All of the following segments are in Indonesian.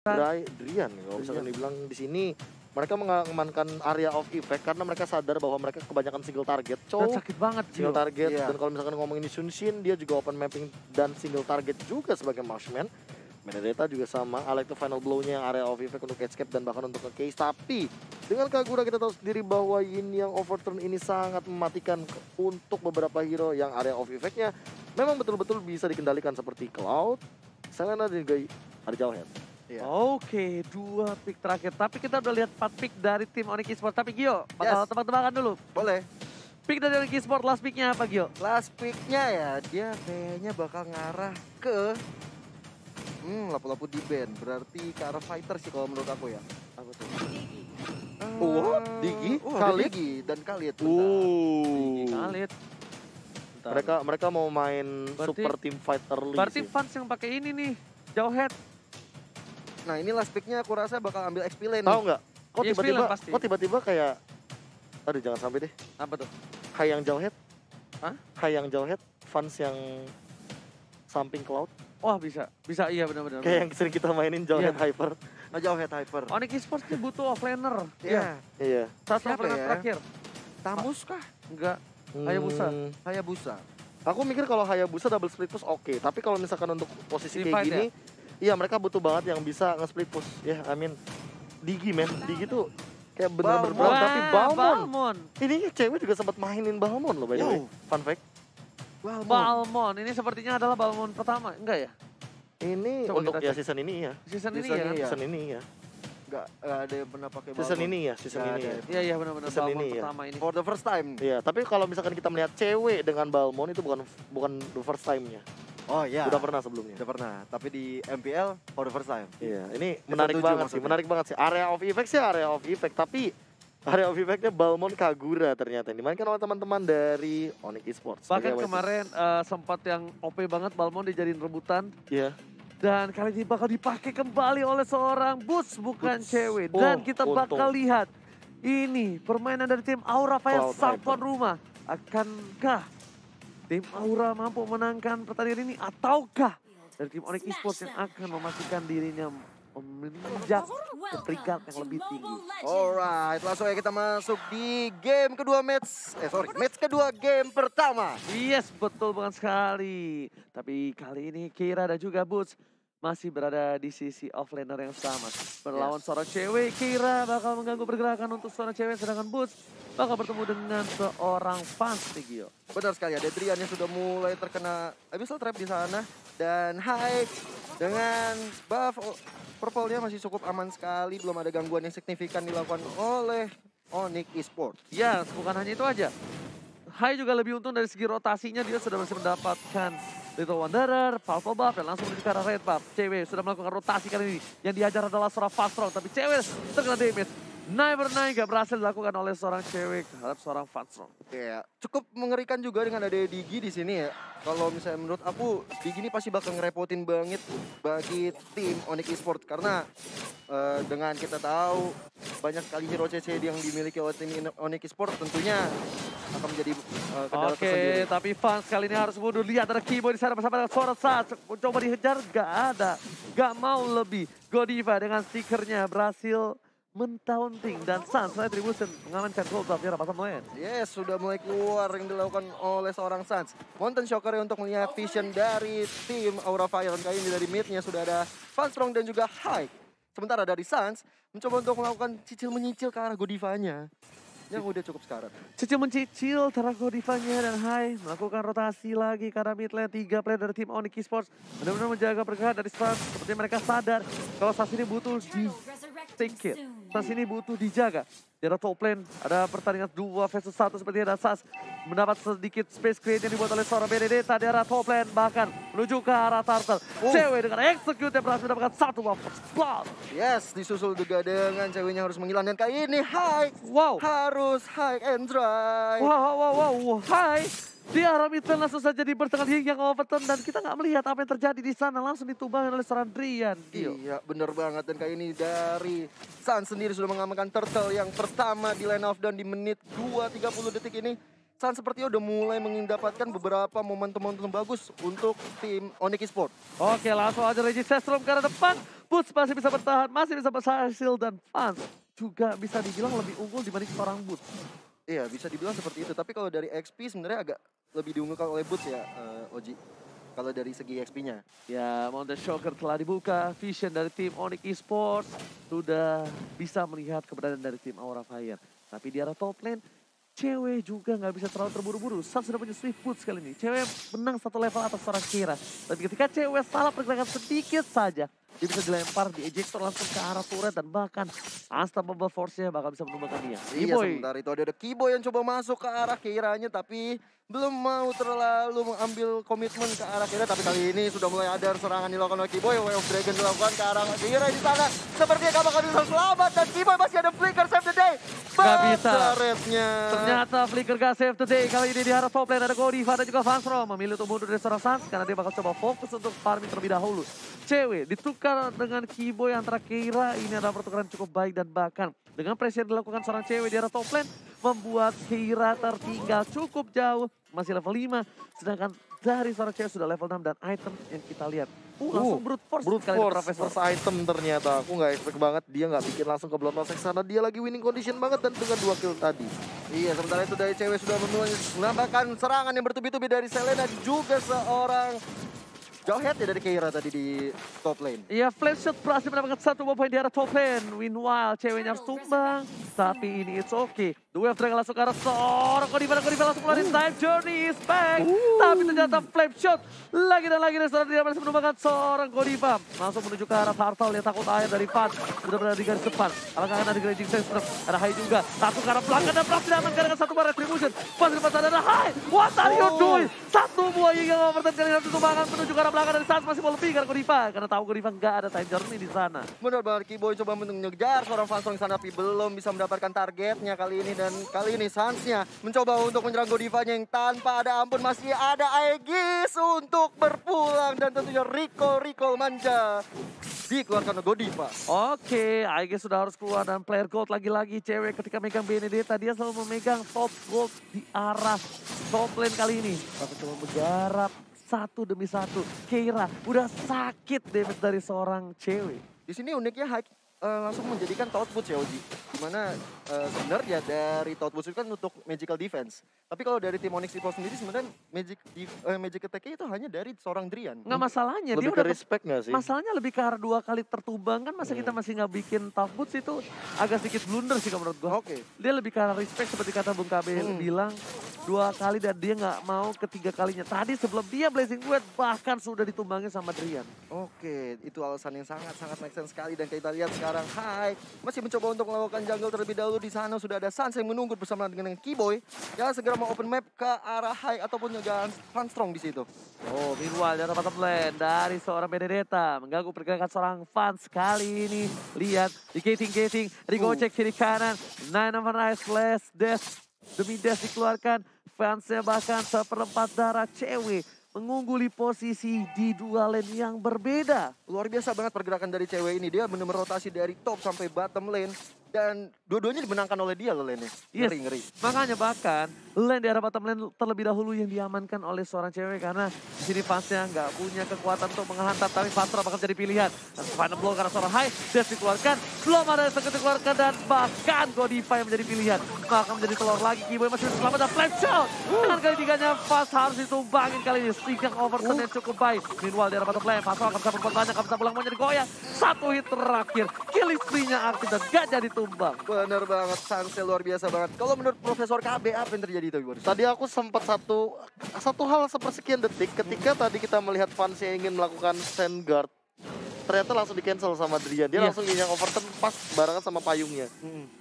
Drian, kalau misalkan dibilang di sini mereka mengamankan area of effect karena mereka sadar bahwa mereka kebanyakan single target. Dan sakit banget Single target, Iya. dan kalau misalkan ngomongin di Sunshin, dia juga open mapping dan single target juga sebagai marksman. Benedetta juga sama, I like the final blow-nya yang area of effect untuk escape dan bahkan untuk nge-case. Tapi dengan Kagura kita tahu sendiri bahwa Yin yang overturn ini sangat mematikan untuk beberapa hero yang area of effect-nya memang betul-betul bisa dikendalikan seperti Cloud, Selena dan juga Arjauhead. Iya. Oke, 2 pick terakhir. Tapi kita udah lihat 4 pick dari tim Onyx Esports. Tapi Gio, bakal tebak-tebakan dulu. Boleh. Pick dari Onyx Esports, last picknya apa Gio? Last pick-nya ya, dia kayaknya bakal ngarah ke lapu-lapu di band. Berarti ke arah fighter sih kalau menurut aku ya. Aku tuh. Digi? Khalid? Digi dan Khalid. Bentar. Khalid. Mereka mau main Berarti- super team fight early Berarti sih. fans yang pakai ini nih, Jauhead. Nah ini last pick-nya aku rasa bakal ambil XP lane. Tahu nggak? Kok Iya, tiba-tiba, pasti. kok tiba-tiba kayak, aduh jangan sampai deh. Apa tuh? Hayang Jauhead? Hah? Hayang Jauhead, fans yang samping Cloud. Wah bisa iya benar-benar. Kayak yang sering kita mainin Jauhead Iya. Hyper. Jauh head hyper. Onyx Esports ini butuh offlaner. Iya. Iya. Satu Siapa offlaner ya? terakhir. Tamus kah? Enggak. Hayabusa. Hayabusa. Aku mikir kalau Hayabusa double split push oke. Tapi kalau misalkan untuk posisi Team kayak fight gini, iya mereka butuh banget yang bisa nge-split push. Ya, I mean, Digi men. Digi tuh kayak bener-bener Balmon. berat. Tapi Balmon. Balmon. Ini cewek juga sempat mainin Balmon loh by the way. Wow. Fun fact. Balmon. Ini sepertinya adalah Balmon pertama. Enggak ya? Ini Coba untuk kita ya cek. season ini ya. Season ini Season ya? ini. Iya. Season ini ya. Nggak ada yang pernah pakai Season Balmon. ini ya, season Nggak ini ada. ya. Iya benar-benar Season Balmon ini ya. pertama ini. For the first time. Iya, tapi kalau misalkan kita melihat cewek dengan Balmon itu bukan the first time-nya. Oh iya. Udah pernah sebelumnya. Udah pernah. Tapi di MPL for the first time. Iya, ini menarik 7 banget sih, maksudnya. menarik banget sih. Area of effect sih area of effect, tapi area of effect-nya Balmon Kagura ternyata yang dimainkan oleh teman-teman dari Onyx Esports. Bahkan sebagai kemarin sempat yang OP banget Balmon dijadiin rebutan. Iya. Dan kali ini bakal dipakai kembali oleh seorang Boots, bukan Boots. cewek. Oh, Dan kita bakal untung. lihat ini permainan dari tim Aura Fire Cloud sang Hyper. tuan rumah. Akankah tim Aura mampu menangkan pertandingan ini ataukah dari tim Onyx Esports yang akan memastikan dirinya menginjak ke peringkat yang lebih tinggi? Alright, langsung aja kita masuk di game kedua match kedua game pertama. Yes, betul banget sekali. Tapi kali ini Kira dan juga Boots masih berada di sisi offlaner yang sama. Berlawan seorang cewek, Kira bakal mengganggu pergerakan untuk seorang cewek, sedangkan Boots bakal bertemu dengan seorang fans nih, Gio. Benar sekali, ada Drian yang sudah mulai terkena abyssal trap di sana. Dan High dengan buff purple-nya masih cukup aman sekali. Belum ada gangguan yang signifikan dilakukan oleh Onyx Esports. Ya, bukan hanya itu aja. Hai juga lebih untung dari segi rotasinya, dia sudah masih mendapatkan Little Wanderer, Powerful Buff, dan langsung menuju ke arah Red Buff. Cewek sudah melakukan rotasi kali ini. Yang diajar adalah seorang Fast Roll, tapi cewek terkena damage. 9/9 gak berhasil dilakukan oleh seorang cewek terhadap seorang Fast Roll. Ya, cukup mengerikan juga dengan ada Digi di sini ya. Kalau misalnya menurut aku, Digi ini pasti bakal ngerepotin banget bagi tim Onyx Esports. Karena dengan kita tahu banyak sekali hero CC yang dimiliki oleh tim Onyx Esports, tentunya akan menjadi kendala tersendiri. Oke, tapi fans kali ini harus mundur. Lihat ada Kibo di sana bersama dengan suara saat. Coba dihajar, gak ada. Gak mau lebih. Godiva dengan stikernya berhasil mentaunting. Dan Sans Retribution mengamankan gold buff di bottom lane. Yes, sudah mulai keluar yang dilakukan oleh seorang Sans. Mountain Shocker untuk melihat vision dari tim Aura Fire. Kali ini dari mid-nya sudah ada Funstrong dan juga High. Sementara dari Sans mencoba untuk melakukan cicil-menyicil ke arah Godivanya. Yang udah cukup sekarang. Cicil mencicil terhadap Godivanya dan Hai melakukan rotasi lagi karena mid lane 3 player dari tim Onyx Esports benar-benar menjaga pergerakan dari Sans. Seperti mereka sadar kalau Sans ini butuh di take care. Sans ini butuh dijaga. Di arah top lane ada pertandingan 2 versus 1 seperti ada Sans mendapat sedikit space create yang dibuat oleh seorang Benedetta di arah top lane, bahkan menuju ke arah Turtle. Cewek dengan execute yang berhasil mendapatkan satu buff spot. Yes, disusul juga dengan ceweknya harus menghilang. Dan kali ini High Wow. harus high and dry. Wow. Hai. Di arah mid lane langsung saja dibertengah yang overturn dan kita nggak melihat apa yang terjadi di sana, langsung ditumbangin oleh seorang Drian. Gio. Iya, bener banget. Dan kali ini dari Sans sendiri sudah mengamankan Turtle yang pertama di line of down di menit 2:30 detik ini. Sun sepertinya udah mulai mendapatkan beberapa momentum-momentum bagus untuk tim Onyx Esports. Oke, langsung aja Regis Sestrom ke arah depan. Boots masih bisa bertahan, masih bisa berhasil, dan Fans juga bisa dibilang lebih unggul dibanding seorang Boots. Iya, bisa dibilang seperti itu. Tapi kalau dari XP sebenarnya agak lebih diunggulkan oleh Boots ya, Oji. Kalau dari segi XP-nya. Ya, Mountain Shocker telah dibuka. Vision dari tim Onyx Esports sudah bisa melihat keberadaan dari tim Aura Fire. Tapi di arah top lane, cewek juga nggak bisa terlalu terburu-buru. Sun sudah punya Swift Boots kali ini. Cewek menang satu level atas seorang Kira. Tapi ketika cewek salah pergerakan sedikit saja, dia bisa dilempar di ejector langsung ke arah turret dan bahkan unstoppable force-nya bakal bisa menumbangkan dia. Iya, Kiboy. sebentar itu ada Kiboy yang coba masuk ke arah Kiranya tapi belum mau terlalu mengambil komitmen ke arah Kira. Tapi kali ini sudah mulai ada serangan dilakukan oleh Kiboy. Way of Dragon dilakukan ke arah Kira di sana. Sepertinya gak bakal bisa selamat dan Kiboy masih ada flicker save the day. Gak bisa. Rednya. Ternyata Flicker gak save today. Kali ini di arah top lane ada Godiva dan juga Vansro memilih untuk mundur dari seorang Sans karena dia bakal coba fokus untuk farming terlebih dahulu. Cewek ditukar dengan Kiboy antara Keira. Ini adalah pertukaran cukup baik dan bahkan dengan pressure yang dilakukan seorang cewek di arah top lane membuat Keira tertinggal cukup jauh. Masih level 5. Sedangkan dari seorang cewek sudah level 6 dan item yang kita lihat. Langsung brute force. Brute kali ini force Profesor. first item ternyata. Aku nggak expect banget dia nggak bikin langsung ke Blood Loss karena dia lagi winning condition banget dan dengan 2 kill tadi. Iya, sementara itu dari cewek sudah menambahkan serangan yang bertubi-tubi dari Selena juga seorang jauh head ya dari Keira tadi di top lane. Iya, flash shot berhasil mendapatkan 1 poin di arah top lane. Meanwhile, ceweknya harus tumbang. Tapi ini it's okay. Dua Dragon langsung ke arah seorang Godiva langsung keluarin time journey is back. Tapi ternyata flame shot lagi dan lagi dari seorang dia masih menumbangkan seorang Godiva. Langsung menuju ke arah Turtle yang takut air dari Fan. Sudah berada di garis depan. Apakah akan ada Raging Sensor? Ada Hai juga. Satu ke arah belakang dan berhasil diamankan dengan satu bar retribution. Pas di depan ada Hai. What are you doing? Satu buah yang overturn kali ini tumbangkan menuju ke arah belakang dari Sans masih mau lebih karena Godiva. Karena tahu Godiva nggak ada time journey di sana. Benar banget, Kiboy coba mengejar seorang Vansong di sana tapi belum bisa mendapatkan targetnya kali ini. Dan kali ini Sansnya mencoba untuk menyerang Godivanya yang tanpa ada ampun. Masih ada Aegis untuk berpulang dan tentunya Recall manja dikeluarkan oleh Godiva. Oke, Aegis sudah harus keluar dan player gold lagi-lagi cewek ketika megang Benedetta. Dia selalu memegang top gold di arah top lane kali ini. Tapi coba menggarap satu demi satu. Keira udah sakit damage dari seorang cewek. Di sini uniknya Hike langsung menjadikan Thought Boots ya Oji. Dimana sebenarnya dari Thought Boots itu kan untuk magical defense. Tapi kalau dari tim Onyx Esports sendiri sebenarnya magic attack-nya itu hanya dari seorang Drian. Nggak masalahnya, Lebih dia ke udah respect nggak sih? masalahnya lebih ke arah 2 kali tertumbang kan masa kita masih nggak bikin tough boots itu agak sedikit blunder sih kalau menurut gua. Oke. Dia lebih ke arah respect seperti kata Bung KB bilang 2 kali dan dia nggak mau ketiga kalinya. Tadi sebelum dia Blazing Duet bahkan sudah ditumbangin sama Drian. Oke, itu alasan yang sangat make sense sekali dan kita lihat sekarang Hai masih mencoba untuk melakukan jungle terlebih dahulu. Di sana sudah ada Sans yang menunggu bersama dengan Kiboy yang segera mau open map ke arah Hai ataupun juga Funstrong di situ. Oh, meanwhile dari bottom lane dari seorang Benedetta mengganggu pergerakan seorang fans kali ini. Lihat di gating, digocek kiri kanan. Nine of Nice flash dash demi dash dikeluarkan. Fansnya bahkan seperempat darah cewek mengungguli posisi di 2 lane yang berbeda. Luar biasa banget pergerakan dari cewek ini. Dia benar-benar rotasi dari top sampai bottom lane. Dan dua-duanya dimenangkan oleh dia loh lane-nya. Yes. Ngeri. Makanya bahkan lane di arah bottom lane terlebih dahulu yang diamankan oleh seorang cewek karena di sini fansnya nggak punya kekuatan untuk menghantam, tapi Vansro bakal jadi pilihan. Dan final blow karena seorang Hai, Dash dikeluarkan, belum ada yang segera dikeluarkan dan bahkan Godiva yang menjadi pilihan. Maka menjadi telur lagi, Kiboy masih selamat dan flash shot. Dengan kali tiganya Fans harus ditumbangin kali ini. Sehingga overturn yang cukup baik. Meanwhile di arah bottom lane, Vansro akan bisa berbuat banyak, akan bisa pulang mau jadi goyang. Satu hit terakhir, kill spree-nya aktif dan gak jadi tumbang. Bener banget, Sansnya luar biasa banget. Kalau menurut Profesor KB apa yang terjadi itu Boris? Tadi aku sempat satu hal sepersekian detik ketika tadi kita melihat fans yang ingin melakukan stand guard. Ternyata langsung di cancel sama Drian. Dia langsung yang overturn pas barengan sama payungnya.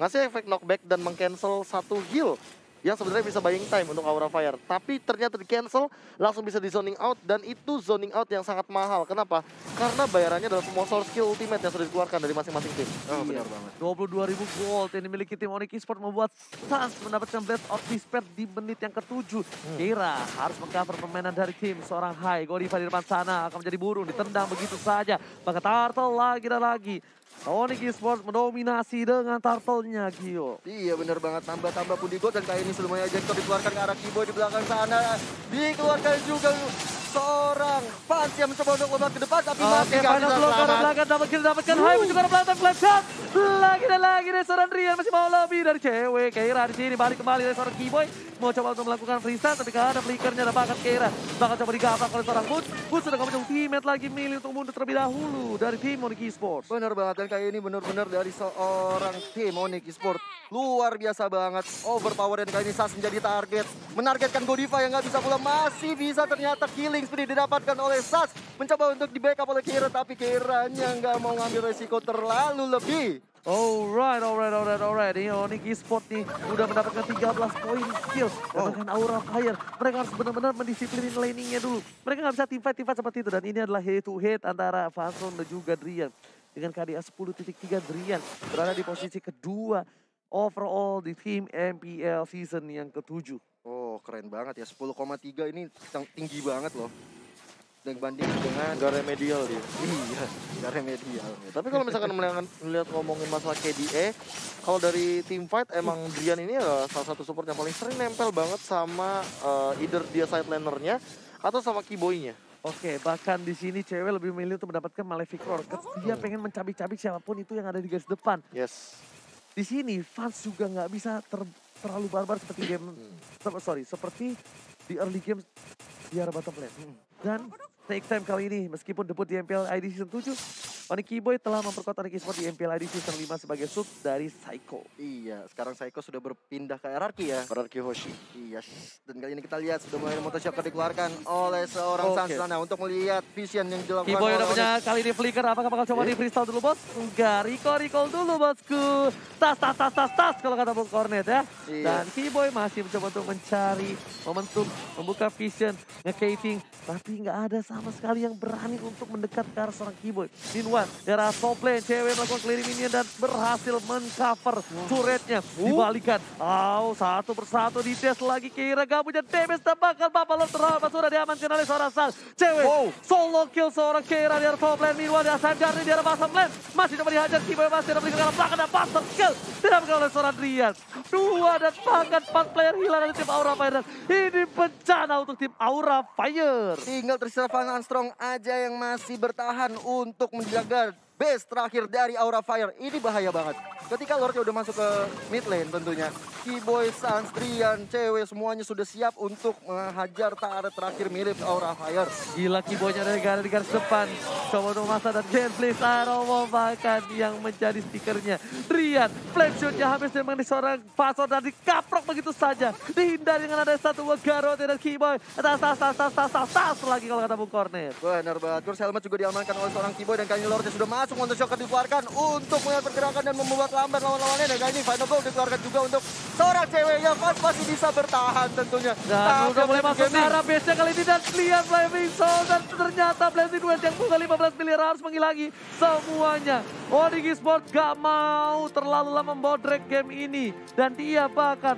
Ngasih efek knockback dan meng-cancel satu heal yang sebenarnya bisa buying time untuk Aura Fire. Tapi ternyata di cancel, langsung bisa di zoning out, dan itu zoning out yang sangat mahal. Kenapa? Karena bayarannya adalah semua source skill ultimate yang sudah dikeluarkan dari masing-masing tim. Oh benar banget. 22.000 gold yang dimiliki tim Onyx Esports membuat Sans mendapatkan Blade of Despair di menit yang ke-7. Kira harus mengcover permainan dari tim seorang Hai. Godiva di depan sana akan menjadi burung, ditendang begitu saja. Maka Turtle lagi dan lagi. Onyx Esports mendominasi dengan turtle-nya, Gio. Iya bener banget, tambah-tambah pun di got dan kali ini semuanya ejector dikeluarkan ke arah Kiboy di belakang sana. Dikeluarkan juga seorang fans yang mencoba untuk lompat ke depan tapi masih gak final bisa blow ke arah selamat. belakang, double kill dapatkan Hai juga arah belakang flash shot. Lagi dan lagi dari seorang Rian masih mau lebih dari cewek. Keira di sini balik kembali dari seorang Kiboy. Mau coba untuk melakukan freestyle tapi gak ada flickernya dan bahkan Keira bakal coba digabrak oleh seorang Boots. Boots sudah ngomong teammate lagi milih untuk mundur terlebih dahulu dari tim Onyx Esports. Bener banget, dan kayak ini bener-bener dari seorang tim Onyx Esports. Luar biasa banget, overpower, dan kali ini Sas menjadi target. Menargetkan Godiva yang gak bisa pula, masih bisa ternyata killing spree didapatkan oleh Sas. Mencoba untuk di backup oleh Keira tapi Keiranya gak mau ngambil resiko terlalu lebih. Alright. Ini Onyx Esports nih udah mendapatkan 13 poin kill. Bahkan Aura Fire. Mereka harus benar-benar mendisiplinin laningnya dulu. Mereka nggak bisa teamfight seperti itu. Dan ini adalah head to head antara Fason dan juga Drian. Dengan KDA 10.3 Drian berada di posisi kedua overall di tim MPL season yang ke-7. Oh keren banget ya, 10,3 ini tinggi banget loh. Dan banding dengan Gak remedial dia. iya, gak remedial. Tapi kalau misalkan melihat ngomongin masalah KDA, kalau dari team fight emang Drian ini adalah salah satu support yang paling sering nempel banget sama either dia side lanernya atau sama keyboy-nya. Oke, bahkan di sini cewek lebih memilih untuk mendapatkan Malefic Roar. Dia pengen mencabik-cabik siapapun itu yang ada di garis depan. Yes. Di sini fans juga nggak bisa terlalu barbar seperti game, seperti di early game di arah bottom lane. Dan take time kali ini, meskipun debut di MPL ID Season 7, Onyx Kiboy telah memperkuat Onyx Esports di MPL ID Season 5 sebagai sub dari Psycho. Iya, sekarang Psycho sudah berpindah ke RRQ ya. RRQ Hoshi. Iya, dan kali ini kita lihat sudah mulai Motoshocker dikeluarkan oleh seorang Sans sana untuk melihat vision yang dilakukan Kiboy oleh udah punya Onyx. kali ini flicker, apakah bakal coba di freestyle dulu bos? Enggak, recall dulu bosku. Tas kalau kata Bung Cornet ya. Iya. Dan Kiboy masih mencoba untuk mencari momentum, membuka vision, nge-caving. Tapi nggak ada sama sekali yang berani untuk mendekat ke arah seorang Kiboy. Ninwan, daerah top lane, cewek melakukan clearing minion dan berhasil men-cover turretnya. Dibalikan. Satu persatu dites lagi Keira gak punya damage dan bakal Babalor terhormat sudah diamankan oleh seorang Sal. Cewek solo kill seorang Keira di arah top lane. Ninwan di arah Sandgar di arah bottom lane. Masih dapat dihajar Kiboy, masih dapat dikatakan belakang dan master kill. Didapatkan oleh seorang Drian. 2 dan bahkan 4 player hilang dari tim Aura Fire. Dan ini bencana untuk tim Aura Fire. Tinggal Tristan Van Armstrong aja yang masih bertahan untuk menjaga base terakhir dari Aura Fire. Ini bahaya banget. Ketika Lordnya udah masuk ke mid lane tentunya. Kiboy, Sans, Drian, cewek semuanya sudah siap untuk menghajar turret terakhir milik Aura Fire. Gila Kiboynya dari garis depan. Coba untuk masa dan Genflix Aromo bahkan yang menjadi stikernya. Drian, flame shootnya habis memang di seorang Fason dan dikaprok begitu saja. Dihindari dengan ada satu Garot dan Kiboy. Tas lagi kalau kata Bung Cornet. Benar banget. Terus helmet juga diamankan oleh seorang Kiboy dan kali ini Lordnya sudah masuk. Motoshocker dikeluarkan untuk melihat pergerakan dan membuat lambat lawan-lawannya. Dan kali ini Final Blow dikeluarkan juga untuk seorang cewek yang masih bisa bertahan tentunya. Dan udah mulai masuk ke arah base-nya kali ini dan lihat Flaming Soul dan ternyata Blazing West yang buka 15 miliar harus menghilangi semuanya. Onyx Esports gak mau terlalu lama membodrek game ini dan dia bahkan